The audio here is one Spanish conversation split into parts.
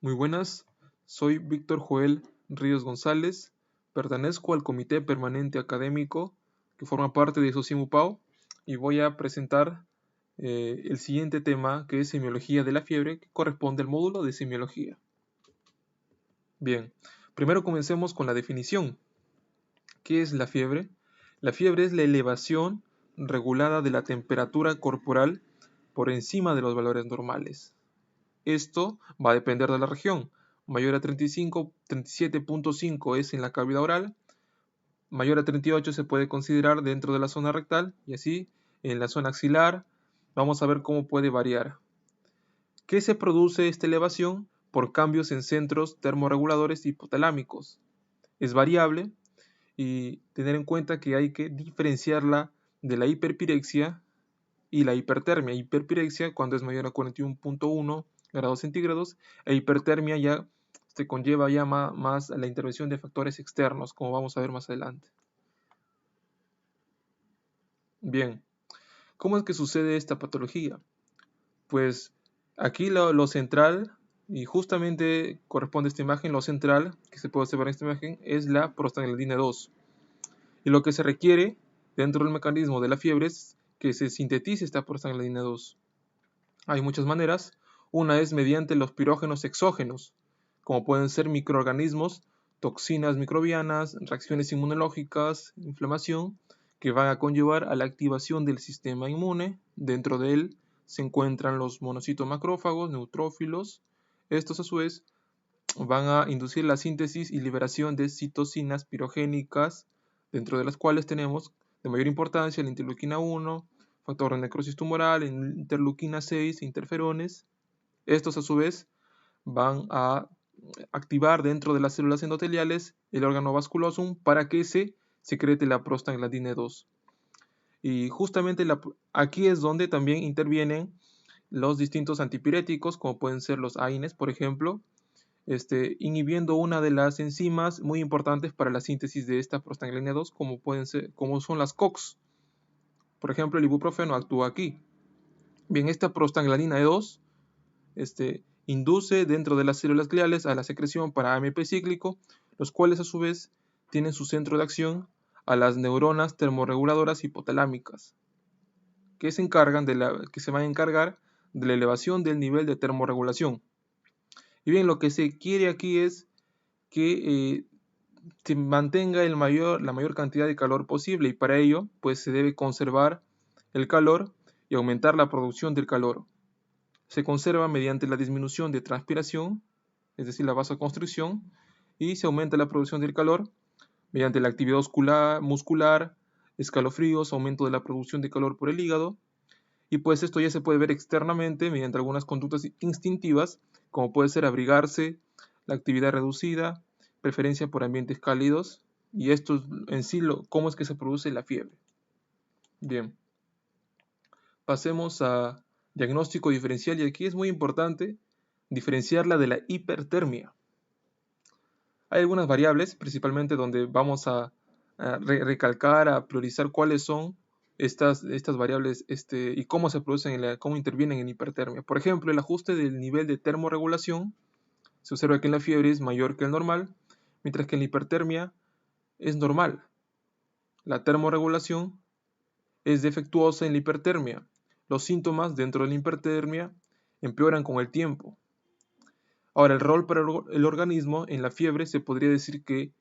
Muy buenas, soy Víctor Joel Ríos González, pertenezco al Comité Permanente Académico que forma parte de Socimupao y voy a presentar el siguiente tema que es semiología de la fiebre, que corresponde al módulo de semiología. Bien, primero comencemos con la definición. ¿Qué es la fiebre? La fiebre es la elevación regulada de la temperatura corporal por encima de los valores normales. Esto va a depender de la región. Mayor a 35, 37.5 es en la cavidad oral. Mayor a 38 se puede considerar dentro de la zona rectal. Y así, en la zona axilar, vamos a ver cómo puede variar. ¿Qué se produce esta elevación? Por cambios en centros termorreguladores hipotalámicos. Es variable y tener en cuenta que hay que diferenciarla de la hiperpirexia y la hipertermia. Hiperpirexia cuando es mayor a 41.1 grados centígrados e hipertermia ya se conlleva ya más la intervención de factores externos, como vamos a ver más adelante. Bien, ¿cómo es que sucede esta patología? Pues aquí lo central, y justamente corresponde a esta imagen, lo central que se puede observar en esta imagen es la prostaglandina 2. Y lo que se requiere dentro del mecanismo de la fiebre es que se sintetice esta prostaglandina 2. Hay muchas maneras. Una es mediante los pirógenos exógenos, como pueden ser microorganismos, toxinas microbianas, reacciones inmunológicas, inflamación, que van a conllevar a la activación del sistema inmune. Dentro de él se encuentran los monocitos macrófagos, neutrófilos. Estos a su vez van a inducir la síntesis y liberación de citocinas pirogénicas, dentro de las cuales tenemos de mayor importancia la interleuquina 1, factor de necrosis tumoral, interleuquina 6, interferones. Estos a su vez van a activar dentro de las células endoteliales el órgano vasculosum para que se secrete la prostaglandina 2. Y justamente aquí es donde también intervienen los distintos antipiréticos, como pueden ser los AINES, por ejemplo, inhibiendo una de las enzimas muy importantes para la síntesis de esta prostaglandina 2, como son las COX. Por ejemplo, el ibuprofeno actúa aquí. Bien, esta prostaglandina 2 induce dentro de las células gliales a la secreción para AMP cíclico, los cuales a su vez tienen su centro de acción a las neuronas termorreguladoras hipotalámicas, que se van a encargar de la elevación del nivel de termorregulación. Y bien, lo que se quiere aquí es que se mantenga la mayor cantidad de calor posible, y para ello pues se debe conservar el calor y aumentar la producción del calor. Se conserva mediante la disminución de transpiración, es decir, la vasoconstricción, y se aumenta la producción del calor mediante la actividad muscular, escalofríos, aumento de la producción de calor por el hígado, y pues esto ya se puede ver externamente mediante algunas conductas instintivas, como puede ser abrigarse, la actividad reducida, preferencia por ambientes cálidos, y esto en sí, cómo es que se produce la fiebre. Bien, pasemos a diagnóstico diferencial, y aquí es muy importante diferenciarla de la hipertermia. Hay algunas variables, principalmente donde vamos a recalcar, a priorizar cuáles son estas variables y cómo se producen, cómo intervienen en hipertermia. Por ejemplo, el ajuste del nivel de termorregulación. Se observa que en la fiebre es mayor que el normal, mientras que en la hipertermia es normal. La termorregulación es defectuosa en la hipertermia. Los síntomas dentro de la hipertermia empeoran con el tiempo. Ahora, el rol para el organismo en la fiebre se podría decir que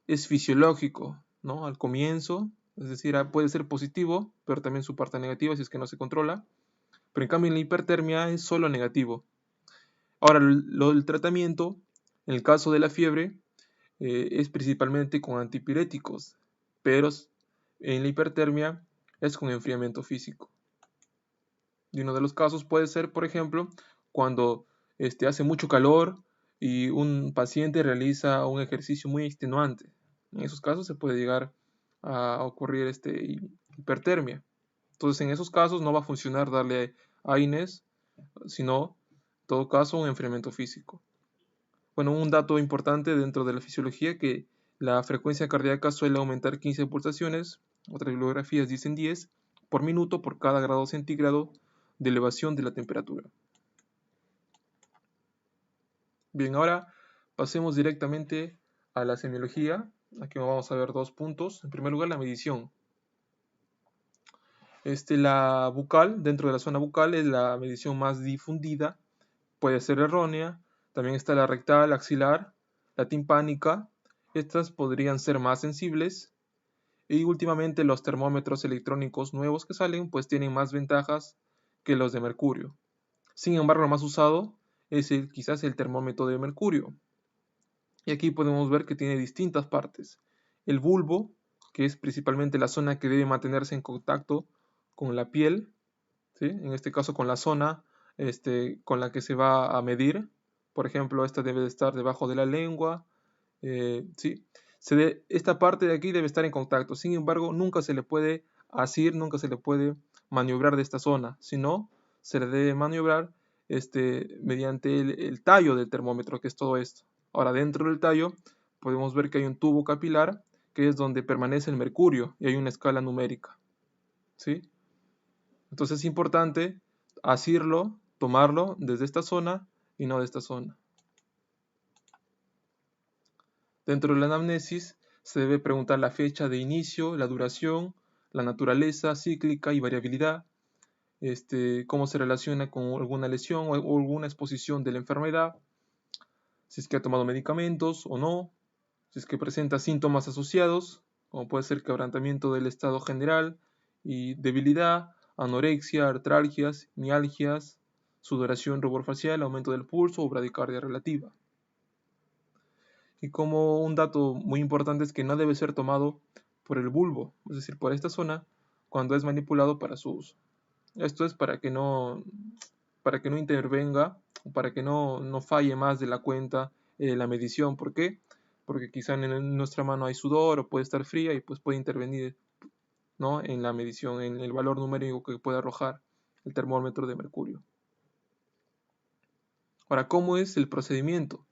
es fisiológico, ¿no? Al comienzo, es decir, puede ser positivo, pero también su parte negativa si es que no se controla. Pero en cambio en la hipertermia es solo negativo. Ahora, el tratamiento, en el caso de la fiebre, es principalmente con antipiréticos, pero en la hipertermia es con enfriamiento físico. Y uno de los casos puede ser, por ejemplo, cuando hace mucho calor y un paciente realiza un ejercicio muy extenuante. En esos casos se puede llegar a ocurrir hipertermia. Entonces, en esos casos no va a funcionar darle AINES, sino, en todo caso, un enfriamiento físico. Bueno, un dato importante dentro de la fisiología, que la frecuencia cardíaca suele aumentar 15 pulsaciones, otras bibliografías dicen 10, por minuto por cada grado centígrado de elevación de la temperatura. Bien, ahora pasemos directamente a la semiología. Aquí vamos a ver dos puntos. En primer lugar, la medición. La bucal, dentro de la zona bucal, es la medición más difundida, puede ser errónea. También está la rectal, axilar, la timpánica. Estas podrían ser más sensibles. Y últimamente los termómetros electrónicos nuevos que salen, pues tienen más ventajas que los de mercurio. Sin embargo, lo más usado es quizás el termómetro de mercurio. Y aquí podemos ver que tiene distintas partes. El bulbo, que es principalmente la zona que debe mantenerse en contacto con la piel, ¿sí? En este caso con la zona con la que se va a medir. Por ejemplo, esta debe de estar debajo de la lengua. ¿Sí? Esta parte de aquí debe estar en contacto. Sin embargo, nunca se le puede asir, nunca se le puede maniobrar de esta zona, sino se le debe maniobrar mediante el tallo del termómetro, que es todo esto. Ahora, dentro del tallo podemos ver que hay un tubo capilar, que es donde permanece el mercurio, y hay una escala numérica. ¿Sí? Entonces es importante asirlo, tomarlo desde esta zona y no de esta zona. Dentro de la anamnesis se debe preguntar la fecha de inicio, la duración, la naturaleza cíclica y variabilidad, cómo se relaciona con alguna lesión o alguna exposición de la enfermedad, si es que ha tomado medicamentos o no, si es que presenta síntomas asociados, como puede ser quebrantamiento del estado general y debilidad, anorexia, artralgias, mialgias, sudoración rubor facial, aumento del pulso o bradicardia relativa. Y como un dato muy importante es que no debe ser tomado por el bulbo, es decir, por esta zona, cuando es manipulado para su uso. Esto es para que no intervenga, para que no falle más de la cuenta la medición. ¿Por qué? Porque quizá en nuestra mano hay sudor o puede estar fría y pues puede intervenir, ¿no?, en la medición, en el valor numérico que puede arrojar el termómetro de mercurio. Ahora, ¿cómo es el procedimiento?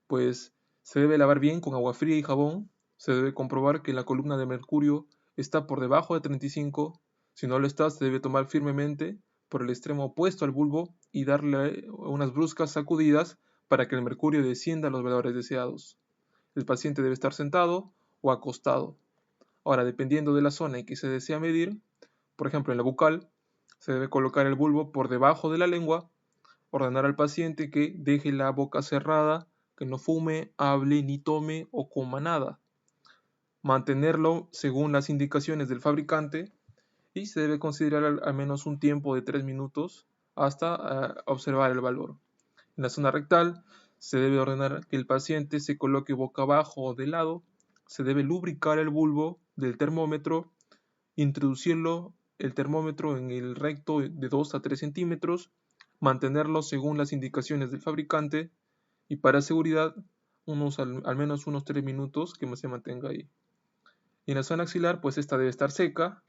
Pues se debe lavar bien con agua fría y jabón, se debe comprobar que la columna de mercurio está por debajo de 35, si no lo está se debe tomar firmemente por el extremo opuesto al bulbo y darle unas bruscas sacudidas para que el mercurio descienda a los valores deseados. El paciente debe estar sentado o acostado. Ahora, dependiendo de la zona en que se desea medir, por ejemplo en la bucal, se debe colocar el bulbo por debajo de la lengua, ordenar al paciente que deje la boca cerrada, que no fume, hable ni tome o coma nada. Mantenerlo según las indicaciones del fabricante y se debe considerar al menos un tiempo de 3 minutos hasta observar el valor. En la zona rectal se debe ordenar que el paciente se coloque boca abajo o de lado, se debe lubricar el bulbo del termómetro, introducirlo el termómetro en el recto de 2 a 3 centímetros, mantenerlo según las indicaciones del fabricante y para seguridad al menos unos 3 minutos que se mantenga ahí. Y en la zona axilar, pues esta debe estar seca,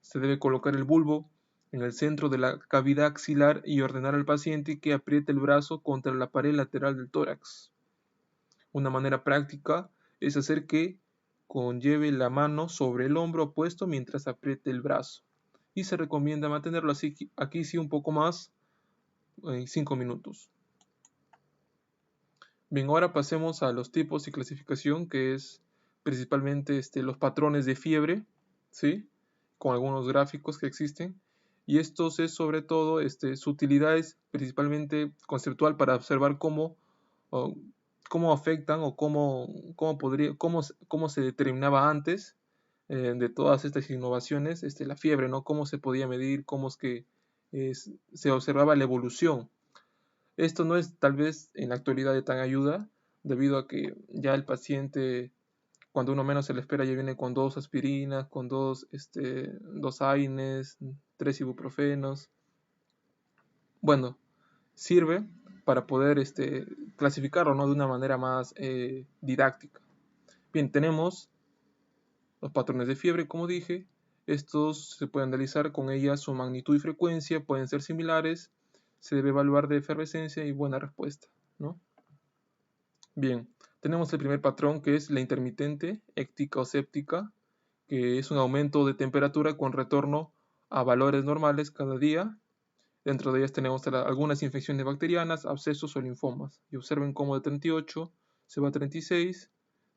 se debe colocar el bulbo en el centro de la cavidad axilar y ordenar al paciente que apriete el brazo contra la pared lateral del tórax. Una manera práctica es hacer que conlleve la mano sobre el hombro opuesto mientras apriete el brazo. Y se recomienda mantenerlo así, aquí sí un poco más, 5 minutos. Bien, ahora pasemos a los tipos y clasificación, que es principalmente los patrones de fiebre, ¿sí?, con algunos gráficos que existen. Y estos es sobre todo, su utilidad es principalmente conceptual para observar cómo afectan o cómo se determinaba antes de todas estas innovaciones, la fiebre, ¿no? Cómo se podía medir, cómo es que se observaba la evolución. Esto no es tal vez en la actualidad de tan ayuda, debido a que ya el paciente, cuando uno menos se le espera, ya viene con 2 aspirinas, con 2 AINES, 3 ibuprofenos. Bueno, sirve para poder clasificarlo, ¿no?, de una manera más didáctica. Bien, tenemos los patrones de fiebre, como dije. Estos se pueden analizar con ellas su magnitud y frecuencia, pueden ser similares. Se debe evaluar de efervescencia y buena respuesta, ¿no? Bien, tenemos el primer patrón, que es la intermitente, éctica o séptica, que es un aumento de temperatura con retorno a valores normales cada día. Dentro de ellas tenemos algunas infecciones bacterianas, abscesos o linfomas. Y observen cómo de 38 se va a 36,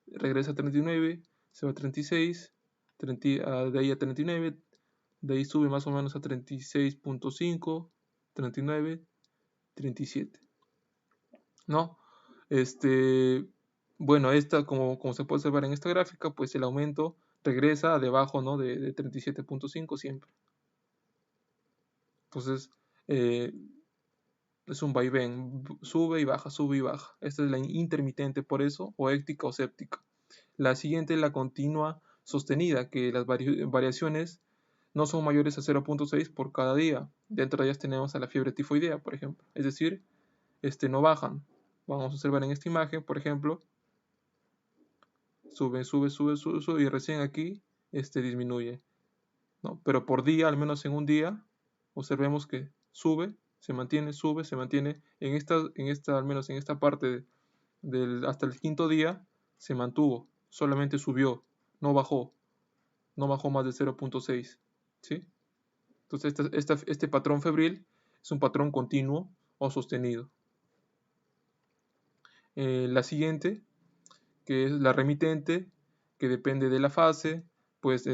regresa a 39, se va a 36, de ahí a 39, de ahí sube más o menos a 36.5, 39, 37. ¿No? Bueno, como se puede observar en esta gráfica, pues el aumento regresa debajo, ¿no?, de 37.5 siempre. Entonces, es un vaivén, sube y baja, sube y baja. Esta es la intermitente por eso, o éctica o séptica. La siguiente es la continua sostenida, que las variaciones no son mayores a 0.6 por cada día. Dentro de ellas tenemos a la fiebre tifoidea, por ejemplo. Es decir, no bajan. Vamos a observar en esta imagen, por ejemplo, sube, sube, sube, sube, sube y recién aquí disminuye, ¿no? Pero por día, al menos en un día, observemos que sube, se mantiene, sube, se mantiene. Al menos en esta parte hasta el quinto día, se mantuvo, solamente subió, no bajó más de 0.6, ¿sí? Entonces este patrón febril es un patrón continuo o sostenido. La siguiente, que es la remitente, que depende de la fase, pues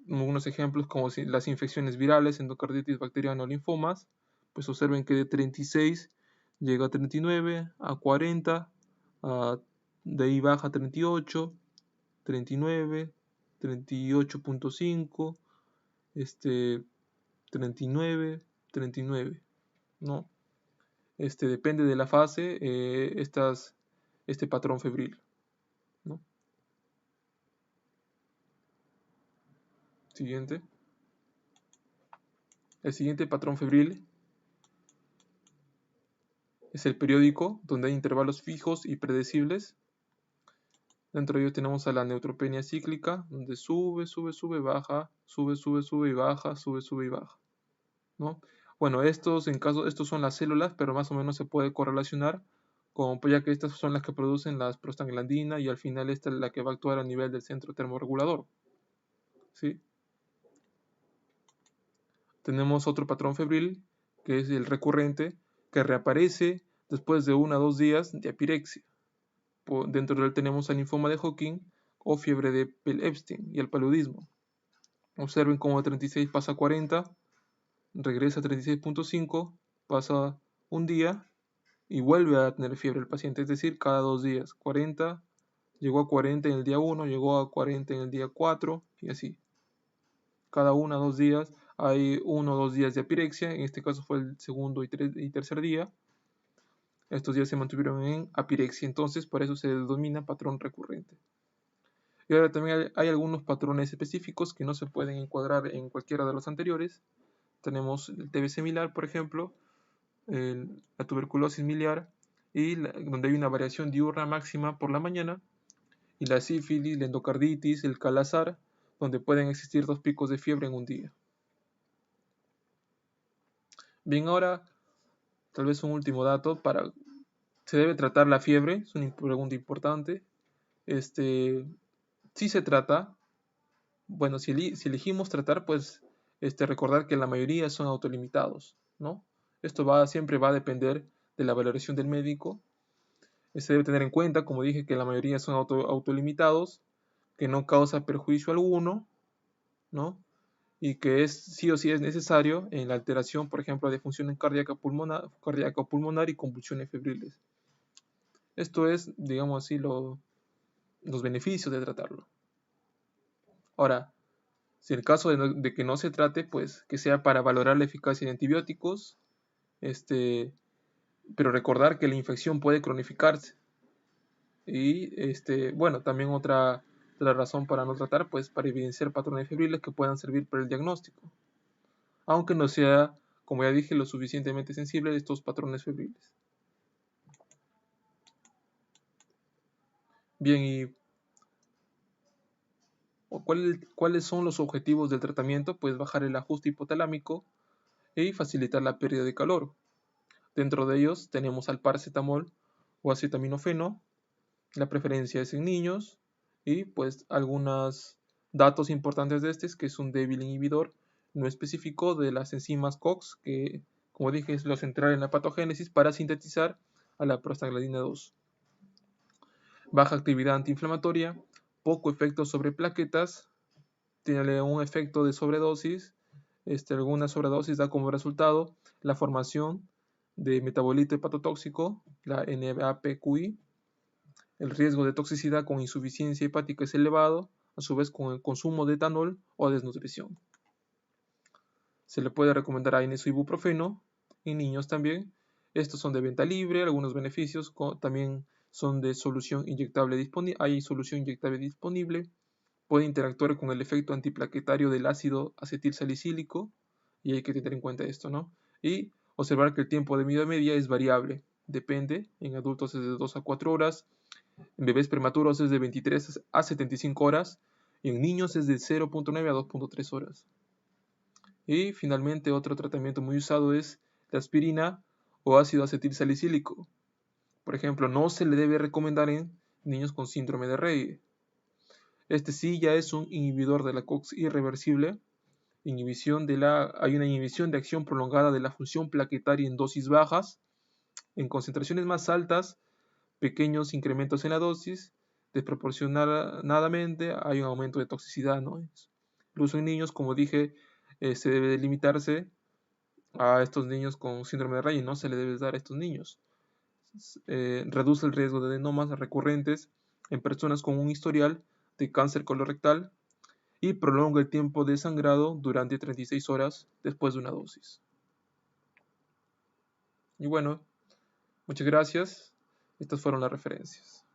unos ejemplos como las infecciones virales, endocarditis bacteriana o linfomas, pues observen que de 36 llega a 39, a 40, de ahí baja a 38, 39, 38.5, 39, 39, ¿no? Depende de la fase, este patrón febril, ¿no? Siguiente. El siguiente patrón febril es el periódico, donde hay intervalos fijos y predecibles. Dentro de ellos tenemos a la neutropenia cíclica, donde sube, sube, sube, baja, sube, sube, sube y baja, sube, sube y baja, ¿no? Bueno, estos son las células, pero más o menos se puede correlacionar ya que estas son las que producen la prostaglandina y al final esta es la que va a actuar a nivel del centro termorregulador, ¿sí? Tenemos otro patrón febril, que es el recurrente, que reaparece después de 1 a 2 días de apirexia. Dentro de él tenemos el linfoma de Hodgkin o fiebre de Epstein y el paludismo. Observen cómo de 36 pasa a 40, regresa a 36.5, pasa un día y vuelve a tener fiebre el paciente, es decir, cada 2 días. 40, llegó a 40 en el día 1, llegó a 40 en el día 4 y así. Cada 1 a 2 días hay 1 o 2 días de apirexia, en este caso fue el segundo y tercer día. Estos días se mantuvieron en apirexia, entonces por eso se denomina patrón recurrente. Y ahora también hay algunos patrones específicos que no se pueden encuadrar en cualquiera de los anteriores. Tenemos el TB similar, por ejemplo, la tuberculosis miliar, donde hay una variación diurna máxima por la mañana, y la sífilis, la endocarditis, el calazar, donde pueden existir 2 picos de fiebre en un día. Bien, ahora tal vez un último dato ¿se debe tratar la fiebre? Es una pregunta importante. Sí se trata. Bueno, si elegimos tratar, pues recordar que la mayoría son autolimitados, ¿no? Esto siempre va a depender de la valoración del médico. Se debe tener en cuenta, como dije, que la mayoría son autolimitados, que no causa perjuicio alguno, ¿no? Y que sí o sí es necesario en la alteración, por ejemplo, de función cardíaca pulmonar y convulsiones febriles. Esto es, digamos así, los beneficios de tratarlo. Ahora, si el caso de que no se trate, pues que sea para valorar la eficacia de antibióticos, pero recordar que la infección puede cronificarse. Y bueno, también otra razón para no tratar, pues para evidenciar patrones febriles que puedan servir para el diagnóstico, aunque no sea, como ya dije, lo suficientemente sensible de estos patrones febriles. Bien, ¿y cuáles son los objetivos del tratamiento? Pues bajar el ajuste hipotalámico y facilitar la pérdida de calor. Dentro de ellos tenemos al paracetamol o acetaminofeno. La preferencia es en niños y pues algunos datos importantes de este es que es un débil inhibidor no específico de las enzimas COX, que como dije, es lo central en la patogénesis para sintetizar a la prostaglandina 2. Baja actividad antiinflamatoria, poco efecto sobre plaquetas, tiene un efecto de sobredosis. Alguna sobredosis da como resultado la formación de metabolito hepatotóxico, la NAPQI. El riesgo de toxicidad con insuficiencia hepática es elevado, a su vez con el consumo de etanol o desnutrición. Se le puede recomendar ANS ibuprofeno en niños también. Estos son de venta libre, algunos beneficios también son de solución inyectable disponible. Hay solución inyectable disponible. Puede interactuar con el efecto antiplaquetario del ácido acetilsalicílico, y hay que tener en cuenta esto, ¿no? Y observar que el tiempo de vida media es variable, depende, en adultos es de 2 a 4 horas, en bebés prematuros es de 23 a 75 horas, y en niños es de 0.9 a 2.3 horas. Y finalmente otro tratamiento muy usado es la aspirina o ácido acetilsalicílico. Por ejemplo, no se le debe recomendar en niños con síndrome de Reye. Este sí ya es un inhibidor de la COX irreversible. Hay una inhibición de acción prolongada de la función plaquetaria en dosis bajas. En concentraciones más altas, pequeños incrementos en la dosis. Desproporcionadamente hay un aumento de toxicidad, ¿no? El uso en niños, como dije, se debe limitarse a estos niños con síndrome de Reye. No se le debe dar a estos niños. Reduce el riesgo de adenomas recurrentes en personas con un historial de cáncer colorectal y prolonga el tiempo de sangrado durante 36 horas después de una dosis. Y bueno, muchas gracias. Estas fueron las referencias.